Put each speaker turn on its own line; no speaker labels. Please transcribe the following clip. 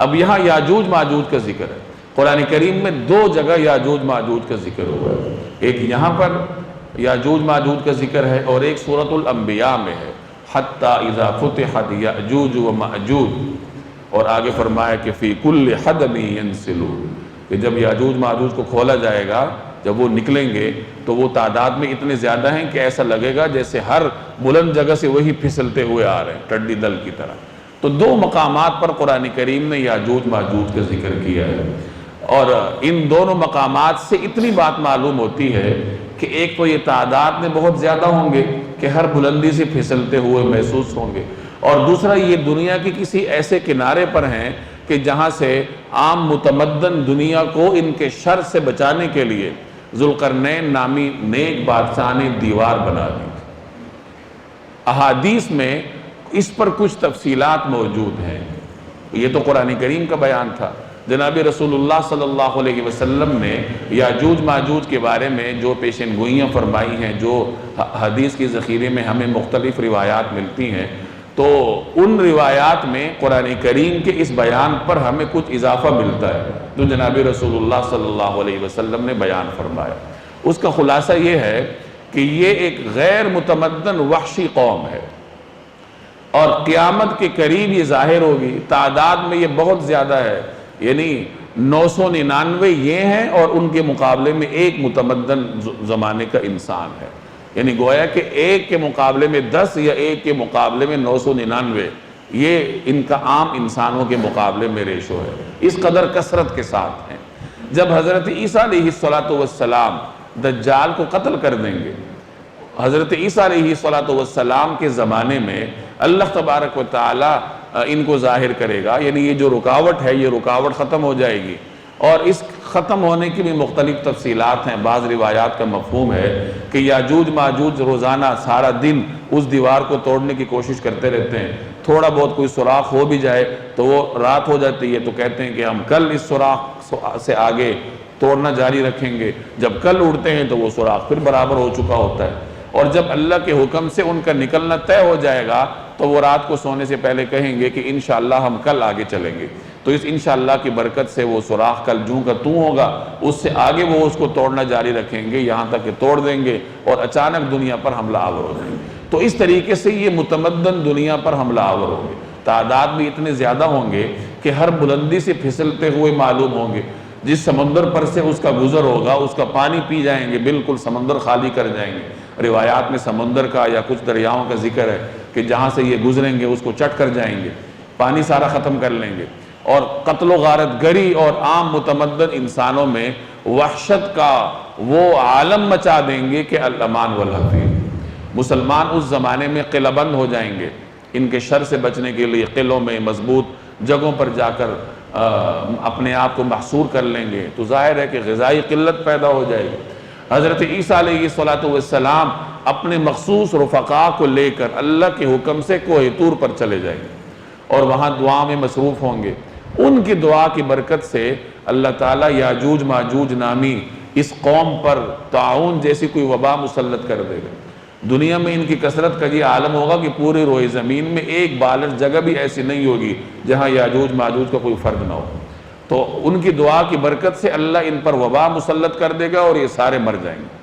اب یہاں یاجوج ماجوج کا ذکر ہے، قرآن کریم میں 2 جگہ یاجوج ماجوج کا ذکر ہوا ہے، ایک یہاں پر یاجوج ماجوج کا ذکر ہے اور ایک سورۃ الانبیاء میں ہے، حتی اذا فتحت یاجوج و ماجوج، اور آگے فرمایا کہ فی کل حدب ینسلون، کہ جب یاجوج ماجوج کو کھولا جائے گا، جب وہ نکلیں گے تو وہ تعداد میں اتنے زیادہ ہیں کہ ایسا لگے گا جیسے ہر بلند جگہ سے وہی پھسلتے ہوئے آ رہے ہیں ٹڈی دل کی طرح۔ تو 2 مقامات پر قرآن کریم نے یاجوج ماجوج کا ذکر کیا ہے، اور ان دونوں مقامات سے اتنی بات معلوم ہوتی ہے کہ ایک تو یہ تعداد میں بہت زیادہ ہوں گے کہ ہر بلندی سے پھسلتے ہوئے محسوس ہوں گے، اور دوسرا یہ دنیا کی کسی ایسے کنارے پر ہیں کہ جہاں سے عام متمدن دنیا کو ان کے شر سے بچانے کے لیے ذوالقرنین نامی نیک بادشاہ نے دیوار بنا دی۔ احادیث میں اس پر کچھ تفصیلات موجود ہیں، یہ تو قرآن کریم کا بیان تھا۔ جناب رسول اللہ صلی اللہ علیہ وسلم نے یاجوج ماجوج کے بارے میں جو پیشن گوئیاں فرمائی ہیں، جو حدیث کی ذخیرے میں ہمیں مختلف روایات ملتی ہیں، تو ان روایات میں قرآن کریم کے اس بیان پر ہمیں کچھ اضافہ ملتا ہے جو جناب رسول اللہ صلی اللہ علیہ وسلم نے بیان فرمایا۔ اس کا خلاصہ یہ ہے کہ یہ ایک غیر متمدن وحشی قوم ہے، اور قیامت کے قریب یہ ظاہر ہوگی۔ تعداد میں یہ بہت زیادہ ہے، یعنی 999 یہ ہیں اور ان کے مقابلے میں ایک متمدن زمانے کا انسان ہے، یعنی گویا کہ ایک کے مقابلے میں 10 یا ایک کے مقابلے میں 999، یہ ان کا عام انسانوں کے مقابلے میں ریشو ہے، اس قدر کثرت کے ساتھ ہیں۔ جب حضرت عیسیٰ علیہ السلام دجال کو قتل کر دیں گے، حضرت عیسیٰ علیہ السلام کے زمانے میں اللہ تبارک و تعالی ان کو ظاہر کرے گا، یعنی یہ جو رکاوٹ ہے یہ رکاوٹ ختم ہو جائے گی، اور اس ختم ہونے کی بھی مختلف تفصیلات ہیں۔ بعض روایات کا مفہوم ہے کہ یاجوج ماجوج روزانہ سارا دن اس دیوار کو توڑنے کی کوشش کرتے رہتے ہیں، تھوڑا بہت کوئی سوراخ ہو بھی جائے تو وہ رات ہو جاتی ہے، تو کہتے ہیں کہ ہم کل اس سوراخ سے آگے توڑنا جاری رکھیں گے، جب کل اڑتے ہیں تو وہ سوراخ پھر برابر ہو چکا ہوتا ہے، اور جب اللہ کے حکم سے ان کا نکلنا طے ہو جائے گا تو وہ رات کو سونے سے پہلے کہیں گے کہ انشاءاللہ ہم کل آگے چلیں گے، تو اس انشاءاللہ کی برکت سے وہ سوراخ کل جوں کا توں ہوگا، اس سے آگے وہ اس کو توڑنا جاری رکھیں گے یہاں تک کہ توڑ دیں گے اور اچانک دنیا پر حملہ آور ہو جائیں گے۔ تو اس طریقے سے یہ متمدن دنیا پر حملہ آور ہوں گے، تعداد بھی اتنے زیادہ ہوں گے کہ ہر بلندی سے پھسلتے ہوئے معلوم ہوں گے، جس سمندر پر سے اس کا گزر ہوگا اس کا پانی پی جائیں گے، بالکل سمندر خالی کر جائیں گے۔ روایات میں سمندر کا یا کچھ دریاؤں کا ذکر ہے کہ جہاں سے یہ گزریں گے اس کو چٹ کر جائیں گے، پانی سارا ختم کر لیں گے، اور قتل و غارت گری اور عام متمدن انسانوں میں وحشت کا وہ عالم مچا دیں گے کہ الامان والحفیظ۔ مسلمان اس زمانے میں قلعہ بند ہو جائیں گے، ان کے شر سے بچنے کے لیے قلعوں میں مضبوط جگہوں پر جا کر اپنے آپ کو محصور کر لیں گے، تو ظاہر ہے کہ غذائی قلت پیدا ہو جائے گی۔ حضرت عیسیٰ علیہ السلام اپنے مخصوص رفقا کو لے کر اللہ کے حکم سے کوہ طور پر چلے جائیں گے اور وہاں دعا میں مصروف ہوں گے۔ ان کی دعا کی برکت سے اللہ تعالیٰ یاجوج ماجوج نامی اس قوم پر طاعون جیسی کوئی وبا مسلط کر دے گا۔ دنیا میں ان کی کثرت کا یہ عالم ہوگا کہ پورے روئے زمین میں ایک بالغ جگہ بھی ایسی نہیں ہوگی جہاں یاجوج ماجوج کا کوئی فرد نہ ہو۔ تو ان کی دعا کی برکت سے اللہ ان پر وبا مسلط کر دے گا اور یہ سارے مر جائیں گے۔